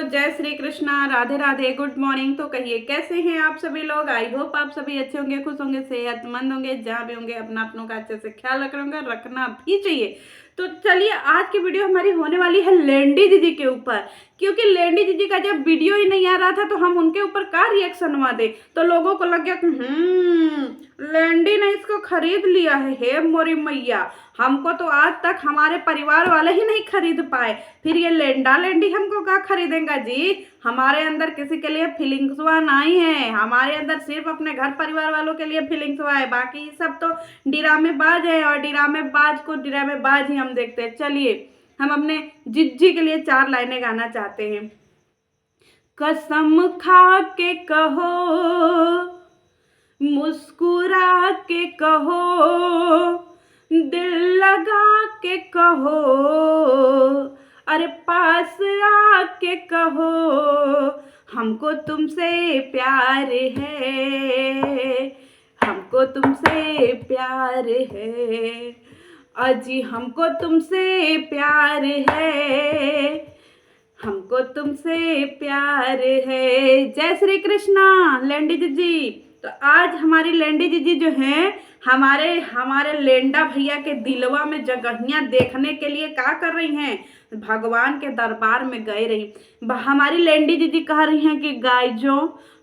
जय Shri Krishna, Radhe Radhe, good morning. तो कहिए कैसे हैं आप सभी लोग। आई होप आप सभी अच्छे होंगे, खुश होंगे, सेहतमंद होंगे। जहाँ भी होंगे अपना अपनों का अच्छे से ख्याल रख रहे होंगे, रखना भी चाहिए। तो चलिए आज की वीडियो हमारी होने वाली है लेंडी दीदी के ऊपर, क्योंकि लेंडी दीदी का जब वीडियो ही नहीं आ रहा था तो हम उनके ऊपर का रिएक्शन हुआ दे, तो लोगों को लग गया कि लेंडी ने इसको खरीद लिया है। हे मोरी मैया, हमको तो आज तक हमारे परिवार वाले ही नहीं खरीद पाए, फिर ये लेंडा लेंडी हमको क्या खरीदेंगे जी। हमारे अंदर किसी के लिए फीलिंग्स हुआ नहीं है, हमारे अंदर सिर्फ अपने घर परिवार वालों के लिए फीलिंग्स हुआ है। बाकी सब तो ड्रामेबाज है और ड्रामेबाज को ड्रामेबाज ही हम देखते हैं। चलिए हम अपने जिज्जी के लिए 4 लाइनें गाना चाहते हैं। कसम खा के कहो, मुस्कुरा के कहो, दिल लगा के कहो, अरे पास आके कहो, हमको तुमसे प्यार है, हमको तुमसे प्यार है, अजी हमको तुमसे प्यार है, हमको तुमसे प्यार है। जय श्री कृष्णा लेंडी जीजी। तो आज हमारी लेंडी जीजी जो है हमारे लेंडा भैया के दिलवा में जगहियाँ देखने के लिए क्या कर रही हैं, भगवान के दरबार में गए रही। हमारी लेंडी दीदी कह रही हैं कि गाइजो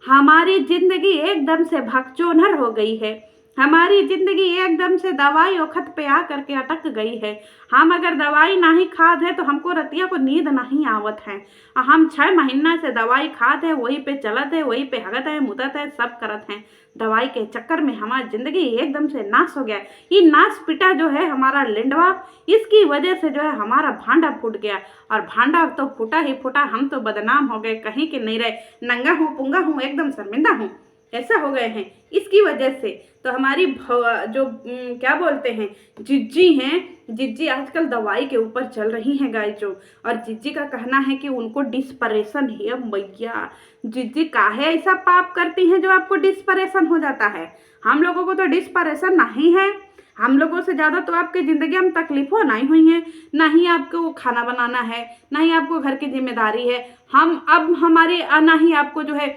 हमारी जिंदगी एकदम से भगचोनर हो गई है, हमारी जिंदगी एकदम से दवाई वक्त पे आ करके अटक गई है। हम अगर दवाई नहीं खाते हैं तो हमको रतिया को नींद नहीं आवत है। हम 6 महीना से दवाई खाते हैं, वही पे चलत है, वही पे हगत है, मुदत है, सब करत हैं। दवाई के चक्कर में हमारी जिंदगी एकदम से नाश हो गया। ये नाश पिटा जो है हमारा लेंडवा, इसकी वजह से जो है हमारा भांडा फूट गया, और भांडा तो फूटा ही फूटा, हम तो बदनाम हो गए, कहीं के नहीं रहे, नंगा हूँ, पुंगा हूँ, एकदम शर्मिंदा हूँ, ऐसा हो गए हैं इसकी वजह से। तो हमारी जो क्या बोलते हैं जिज्जी हैं, जिज्जी आजकल दवाई के ऊपर चल रही हैं गाइजो, और जिज्जी का कहना है कि उनको डिस्परेशन है। मैया जिज्जी काहे ऐसा पाप करती हैं जो आपको डिस्परेशन हो जाता है। हम लोगों को तो डिस्परेशन नहीं है, हम लोगों से ज़्यादा तो आपकी ज़िंदगी में तकलीफ़ों नहीं हुई हैं, ना ही आपको खाना बनाना है, ना ही आपको घर की जिम्मेदारी है। हम अब हमारे ना ही आपको जो है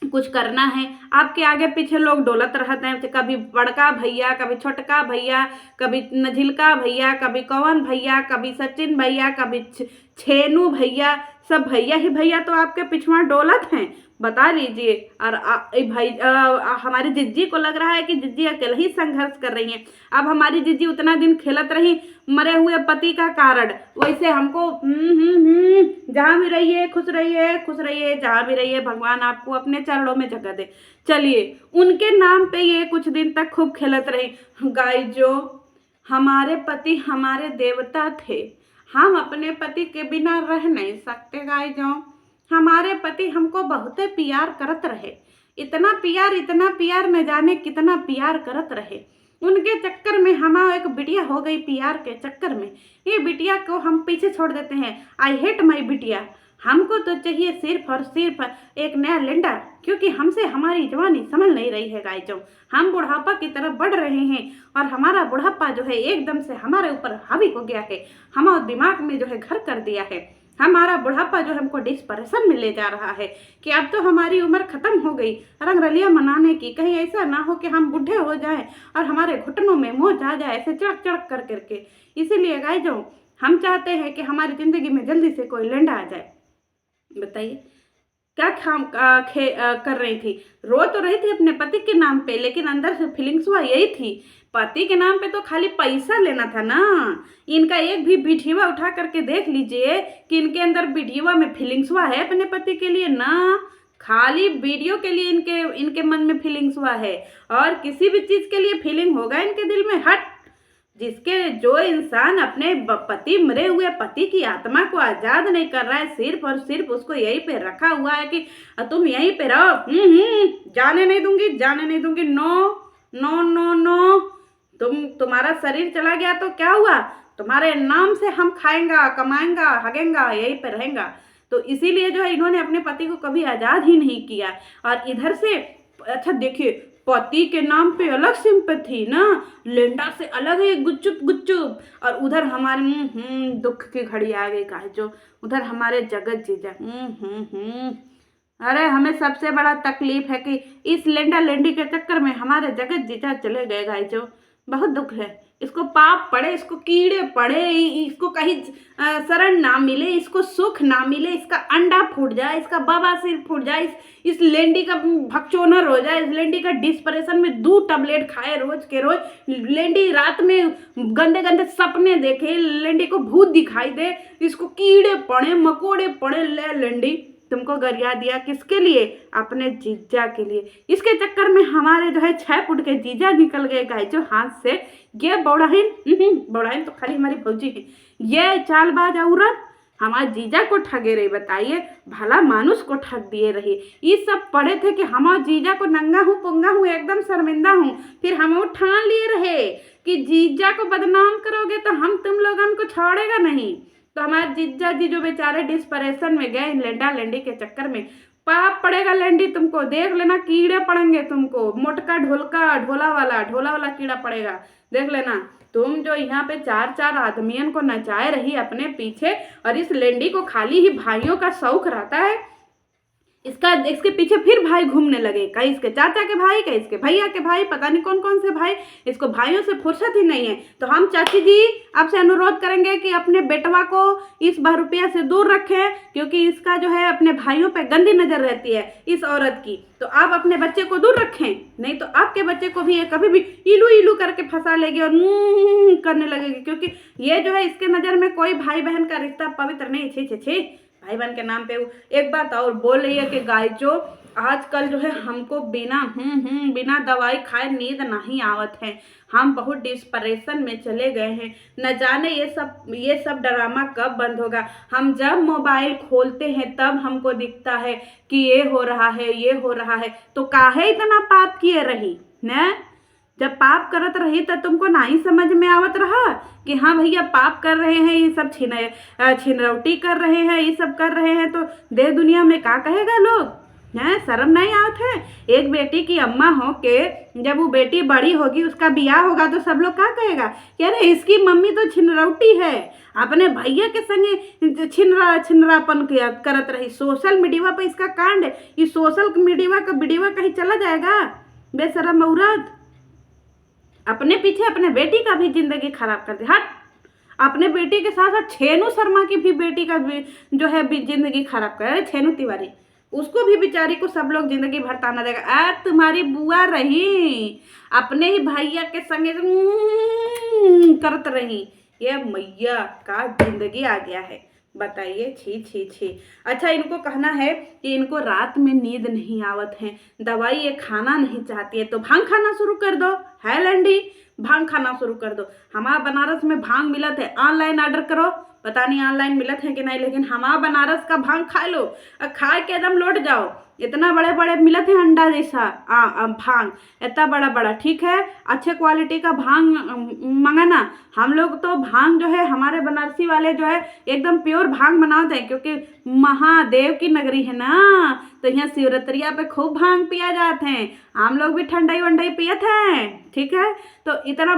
कुछ करना है, आपके आगे पीछे लोग डोलत रहते हैं, कभी बड़का भैया, कभी छोटका भैया, कभी नझिलका भैया, कभी कौन भैया, कभी सचिन भैया, कभी छेनू भैया, सब भैया ही भैया तो आपके पिछुआ डोलत हैं, बता लीजिए। और हमारी जिज्जी को लग रहा है कि जिज्जी अकेले ही संघर्ष कर रही हैं। अब हमारी जिज्जी उतना दिन खेलत रही मरे हुए पति का कारण, वैसे हमको जहाँ भी रहिए खुश रहिए, खुश रहिए, जहाँ भी रहिए, भगवान आपको अपने चरणों में जगह दे। चलिए उनके नाम पे ये कुछ दिन तक खूब खेलत रही। गाइजो हमारे पति हमारे देवता थे, हम अपने पति के बिना रह नहीं सकते। गाइजो हमारे पति हमको बहुत प्यार करत रहे, इतना प्यार न जाने कितना प्यार करत रहे। उनके चक्कर में हमारा एक बिटिया हो गई, प्यार के चक्कर में ये बिटिया को हम पीछे छोड़ देते हैं। आई हेट माई बिटिया। हमको तो चाहिए सिर्फ और सिर्फ एक नया लेंडा, क्योंकि हमसे हमारी जवानी संभल नहीं रही है गाइजो। हम बुढ़ापा की तरफ बढ़ रहे हैं और हमारा बुढ़ापा जो है एकदम से हमारे ऊपर हावी हो गया है, हमारे दिमाग में जो है घर कर दिया है। हमारा बुढ़ापा जो हमको डिस्परेशन में ले जा रहा है कि अब तो हमारी उम्र खत्म हो गई रंगरलियां मनाने की। कहीं ऐसा ना हो कि हम बूढ़े हो जाएं और हमारे घुटनों में मोच आ जाए ऐसे चढ़क चढ़क कर करके। इसीलिए गाइजो हम चाहते हैं कि हमारी ज़िंदगी में जल्दी से कोई लेंडा आ जाए। बताइए क्या कर रही थी, रो तो रही थी अपने पति के नाम पे, लेकिन अंदर से फीलिंग्स हुआ यही थी, पति के नाम पे तो खाली पैसा लेना था ना। इनका एक भी वीडियो उठा करके देख लीजिए कि इनके अंदर वीडियो में फीलिंग्स हुआ है अपने पति के लिए ना, खाली वीडियो के लिए इनके मन में फीलिंग्स हुआ है, और किसी भी चीज़ के लिए फीलिंग होगा इनके दिल में। हट, जो इंसान अपने पति मरे हुए पति की आत्मा को आज़ाद नहीं कर रहा है, सिर्फ और सिर्फ उसको यहीं पे रखा हुआ है कि तुम यहीं पे रहो, जाने नहीं दूंगी, जाने नहीं दूंगी, नो नो नो नो। तुम्हारा शरीर चला गया तो क्या हुआ, तुम्हारे नाम से हम खाएंगा, कमाएंगा, हगेंगा, यहीं पे रहेंगा। तो इसीलिए जो है इन्होंने अपने पति को कभी आज़ाद ही नहीं किया। और इधर से अच्छा देखिए पति के नाम पे अलग सिंपैथी ना, लेंडा से अलग है गुच्चुप गुच्चुप। और उधर हमारे दुख की घड़ी आ गई का जो उधर हमारे जगत जीजा अरे हमें सबसे बड़ा तकलीफ है कि इस लेंडा लेंडी के चक्कर में हमारे जगत जीजा चले गए गाय जो, बहुत दुख है। इसको पाप पड़े, इसको कीड़े पड़े, इसको कहीं शरण ना मिले, इसको सुख ना मिले, इसका अंडा फूट जाए, इसका बवासीर फूट जाए, इस लेंडी का भगचोनर हो जाए, इस लेंडी का डिस्प्रेशन में 2 टैबलेट खाए रोज के रोज, लेंडी रात में गंदे गंदे सपने देखे, लेंडी को भूत दिखाई दे, इसको कीड़े पड़े मकोड़े पड़े। ले लेंडी तुमको गरिया दिया किसके लिए? अपने जीजा के लिए। इसके चक्कर में हमारे जो है 6 फुट के जीजा निकल गए गाय जो हाथ से। ये बौड़ाइन तो खाली हमारी भौजी है, ये चालबाज औरत हमारे जीजा को ठगे रही। बताइए, भला मानुष को ठग दिए रही। ये सब पढ़े थे कि हमारे जीजा को नंगा हूँ पुंगा हूँ एकदम शर्मिंदा हूँ, फिर हम ठान लिए रहे कि जीजा को बदनाम करोगे तो हम तुम लोगों को छोड़ेगा नहीं। तो हमारे जीजा जी जो बेचारे डिस्परेशन में गए लेंडा लेंडी के चक्कर में, पाप पड़ेगा लेंडी तुमको, देख लेना कीड़े पड़ेंगे तुमको, मोटका ढोला वाला कीड़ा पड़ेगा, देख लेना। तुम जो यहाँ पे 4 आदमियों को नचाए रही अपने पीछे, और इस लेंडी को खाली ही भाइयों का शौक रहता है। इसके पीछे फिर भाई घूमने लगे, कहीं इसके चाचा के भाई, कहीं इसके भैया के भाई, पता नहीं कौन कौन से भाई। इसको भाइयों से फुर्सत ही नहीं है। तो हम चाची जी आपसे अनुरोध करेंगे कि अपने बेटवा को इस बहरूपिया से दूर रखें, क्योंकि इसका जो है अपने भाइयों पे गंदी नजर रहती है इस औरत की। तो आप अपने बच्चे को दूर रखें, नहीं तो आपके बच्चे को भी ये कभी भी इलू इलू करके फंसा लेगी और करने लगेगी, क्योंकि ये जो है इसके नज़र में कोई भाई बहन का रिश्ता पवित्र नहीं। छे भाई बहन के नाम पे। एक बात और बोल रही है कि गाय जो आजकल जो है हमको बिना दवाई खाए नींद नहीं आवत है। हम बहुत डिस्परेशन में चले गए हैं, न जाने ये सब ड्रामा कब बंद होगा। हम जब मोबाइल खोलते हैं तब हमको दिखता है कि ये हो रहा है, तो काहे इतना पाप किए रही न? जब पाप करत रही तो तुमको नहीं समझ में आवत रहा कि हाँ भैया पाप कर रहे हैं, ये सब छिनरौटी कर रहे हैं, ये सब कर रहे हैं, तो देश दुनिया में क्या कहेगा लोग? हैं, शर्म नहीं आवत है? एक बेटी की अम्मा हो के जब वो बेटी बड़ी होगी, उसका बियाह होगा, तो सब लोग क्या कहेगा कि अरे इसकी मम्मी तो छिनरौटी है, अपने भैया के संगे छिनरापन करत रही। सोशल मीडिया पर इसका कांड है, ये सोशल मीडिया का वीडियो कहीं चला जाएगा? बेशरम औरत, अपने पीछे अपने बेटी का भी जिंदगी खराब कर दे। हट, अपने बेटी के साथ साथ छेनू शर्मा की भी बेटी का भी जो है जिंदगी खराब कर रहे। छेनू तिवारी, उसको भी बेचारी को सब लोग जिंदगी भर ताना देगा। तुम्हारी बुआ रही, अपने ही भैया के संगे करत रही, ये मैया का जिंदगी आ गया है। बताइए, छी छी छी। अच्छा, इनको कहना है कि इनको रात में नींद नहीं आवत है, दवाई ये खाना नहीं चाहती है, तो भांग खाना शुरू कर दो। है लंडी, भांग खाना शुरू कर दो। हमारा बनारस में भांग मिलत है, ऑनलाइन ऑर्डर करो, पता नहीं ऑनलाइन मिलत है कि नहीं, लेकिन हमारा बनारस का भांग खा लो, खा के एकदम लौट जाओ। इतना बड़े बड़े मिलत है अंडा जैसा भांग, इतना बड़ा बड़ा। ठीक है, अच्छे क्वालिटी का भांग मंगाना। हम लोग तो भांग जो है, हमारे बनारसी वाले जो है एकदम प्योर भांग बनाते हैं, क्योंकि महादेव की नगरी है ना, तो यहाँ शिवरात्रिया पे खूब भांग पिया जाते हैं। हम लोग भी ठंडाई वंडाई पियत हैं। ठीक है, तो इतना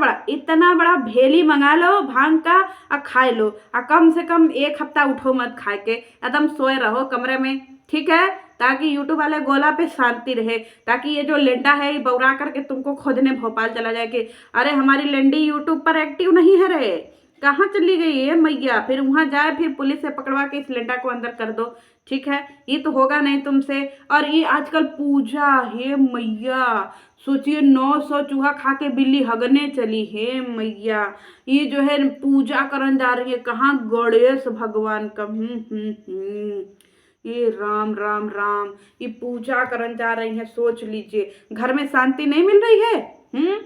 बड़ा भेली मंगा लो भांग का और खाए लो, और कम से कम 1 हफ्ता उठो मत खा के, एकदम सोए रहो कमरे में। ठीक है, ताकि यूट्यूब वाले गोला पे शांति रहे, ताकि ये जो लेंडा है ये बौरा करके तुमको खोजने भोपाल चला जाए कि अरे हमारी लेंडी यूट्यूब पर एक्टिव नहीं है रे, कहाँ चली गई है मैया, फिर वहाँ जाए फिर पुलिस से पकड़वा के इस लेंडा को अंदर कर दो। ठीक है, ये तो होगा नहीं तुमसे। और ये आजकल पूजा है मैया, सोचिए 900 चूहा खा के बिल्ली हगने चली है मैया। ये जो है पूजा करन जा रही है, कहाँ गणेश भगवान का ये राम राम राम, ये पूजा करन जा रही है। सोच लीजिए, घर में शांति नहीं मिल रही है।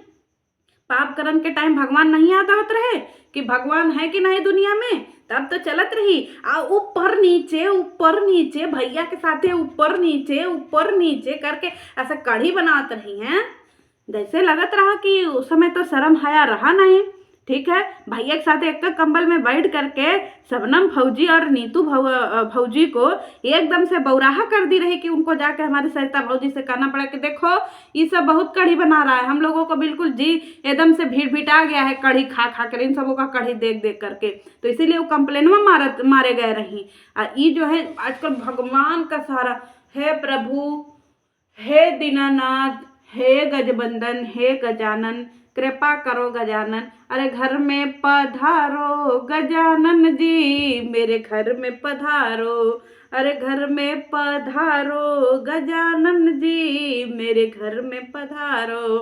पाप करन के टाइम भगवान नहीं आता होत रहे कि भगवान है कि नहीं दुनिया में, तब तो चलत रही ऊपर नीचे भैया के साथ ऊपर नीचे करके ऐसा कढ़ी बनात रही हैं, जैसे लगत रहा कि उस समय तो शर्म हया रहा नहीं। ठीक है। भैया के साथ एक कंबल में बैठ करके शबनम फौजी और नीतू फौजी को एकदम से बौराहा कर दी रही कि उनको जाकर हमारे सरिता फौजी से कहना पड़ा कि देखो ये सब बहुत कढ़ी बना रहा है, हम लोगों को बिल्कुल जी एकदम से भीड़ भीटा गया है कढ़ी खा खा कर, इन सबों का कढ़ी देख देख करके। तो इसीलिए वो कंप्लेन में मारे गए रही। और ये जो है आजकल भगवान का सहारा है, प्रभु हे दीनानाथ, हे गजबंदन, हे गजानन, कृपा करो गजानन। अरे घर में पधारो गजानन जी, मेरे घर में पधारो। अरे घर में पधारो गजानन जी, मेरे घर में पधारो।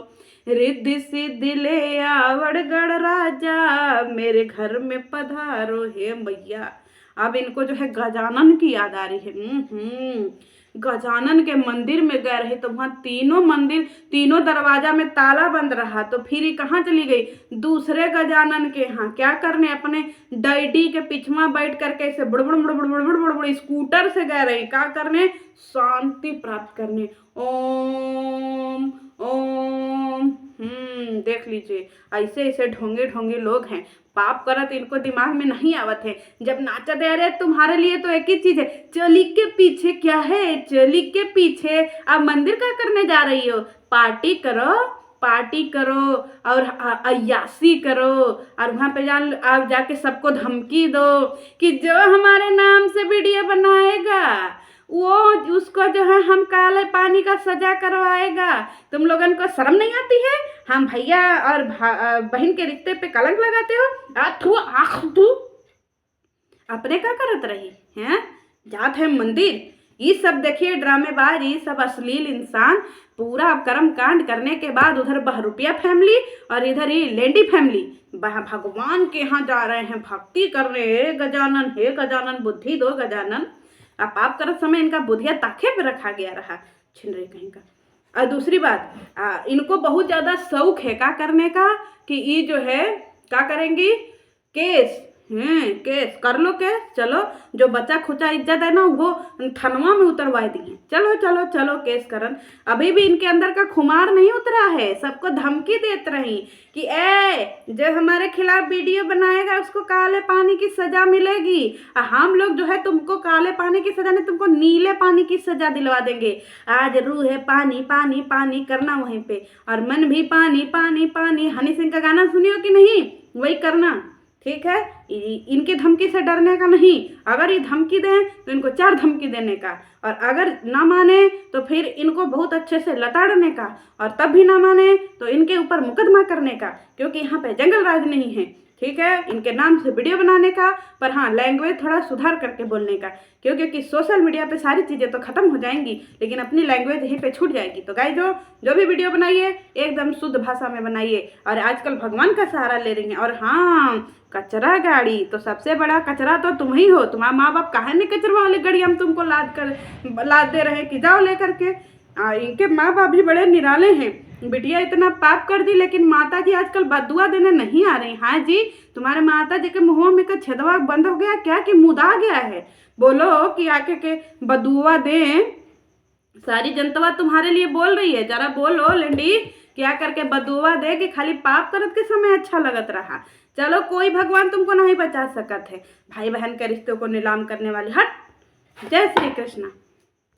रिद्धि सिद्धि ले आवड़ गढ़ राजा, मेरे घर में पधारो। हे मैया, अब इनको जो है गजानन की याद आ रही है। गजानन के मंदिर में गए रहे तो वहाँ तीनों दरवाजा में ताला बंद रहा, तो फिर ये कहाँ चली गई? दूसरे गजानन के यहाँ। क्या करने? अपने डैडी के पिछवा बैठ करके ऐसे बुड़बुड़ बुड़बुड़ बुड़बुड़ बुड़बुड़ स्कूटर से गए रही। क्या करने? शांति प्राप्त करने। ओम ओम। देख लीजिए, ऐसे ऐसे ढोंगे ढोंगे लोग हैं, पाप करत इनको दिमाग में नहीं आवत है। जब नाचा दे रहे तुम्हारे लिए तो एक ही चीज है, चली के पीछे क्या है? चली के पीछे आप मंदिर क्या करने जा रही हो? पार्टी करो और अय्यासी करो, और वहाँ पे आप जाके सबको धमकी दो कि जो हमारे नाम से वीडियो बनाएगा वो उसको जो है हम काले पानी का सजा करवाएगा। तुम लोगन को शर्म नहीं आती है? हम भैया और बहन के रिश्ते पे कलंक लगाते हो। आखू अपने क्या करत रही हैं? जात है मंदिर। ये सब देखिए ड्रामेबाज, ये सब अश्लील इंसान पूरा कर्म कांड करने के बाद उधर बहरूपिया फैमिली और इधर ही लेंडी फैमिली भगवान के यहाँ जा रहे हैं, भक्ति कर रहे हैं। हे गजानन बुद्धि दो गजानन। अब पाप करत समय इनका बुधिया ताखे पे रखा गया रहा, छिनरे कहीं का। और दूसरी बात, इनको बहुत ज़्यादा शौक है क्या करने का कि ये जो है क्या करेंगी? केस केस कर लो। केस चलो, जो बच्चा खुचा इज्जत है ना वो थनवा में उतरवा दिए। चलो चलो चलो केस करन। अभी भी इनके अंदर का खुमार नहीं उतरा है, सबको धमकी देते रही कि जो हमारे खिलाफ वीडियो बनाएगा उसको काले पानी की सजा मिलेगी। हम लोग जो है तुमको काले पानी की सजा नहीं, तुमको नीले पानी की सजा दिलवा देंगे। आज रूह है पानी पानी पानी करना वहीं पे, और मन भी पानी पानी पानी। हनी सिंह का गाना सुनियो कि नहीं? वही करना, ठीक है। इनकी धमकी से डरने का नहीं। अगर ये धमकी दें तो इनको 4 धमकी देने का, और अगर ना माने तो फिर इनको बहुत अच्छे से लताड़ने का, और तब भी ना माने तो इनके ऊपर मुकदमा करने का, क्योंकि यहाँ पे जंगल राज नहीं है, ठीक है। इनके नाम से वीडियो बनाने का, पर हाँ लैंग्वेज थोड़ा सुधार करके बोलने का, क्योंकि सोशल मीडिया पे सारी चीज़ें तो ख़त्म हो जाएंगी लेकिन अपनी लैंग्वेज यहीं पे छूट जाएगी। तो गाइस जो भी वीडियो बनाइए एकदम शुद्ध भाषा में बनाइए। और आजकल भगवान का सहारा ले रही हैं। और हाँ, कचरा गाड़ी तो सबसे बड़ा कचरा तो तुम ही हो। तुम्हारा माँ बाप कहाँ ने कचरा वाली गाड़ी हम तुमको लाद दे रहे हैं कि जाओ लेकर के। इनके माँ बाप भी बड़े निराले हैं। बिटिया इतना पाप कर दी लेकिन माता जी आजकल बदुआ देने नहीं आ रही। हाँ जी, तुम्हारे माता जी के मुँह में का छेदवा बंद हो गया क्या कि मुदा गया है? बोलो कि आके के बदुआ दें। सारी जनता तुम्हारे लिए बोल रही है, जरा बोलो लेंडी क्या करके बदुआ दे कि खाली पाप करत के समय अच्छा लगत रहा। चलो कोई भगवान तुमको नहीं बचा सकत है। भाई बहन के रिश्तों को नीलाम करने वाली हट। जय श्री कृष्ण।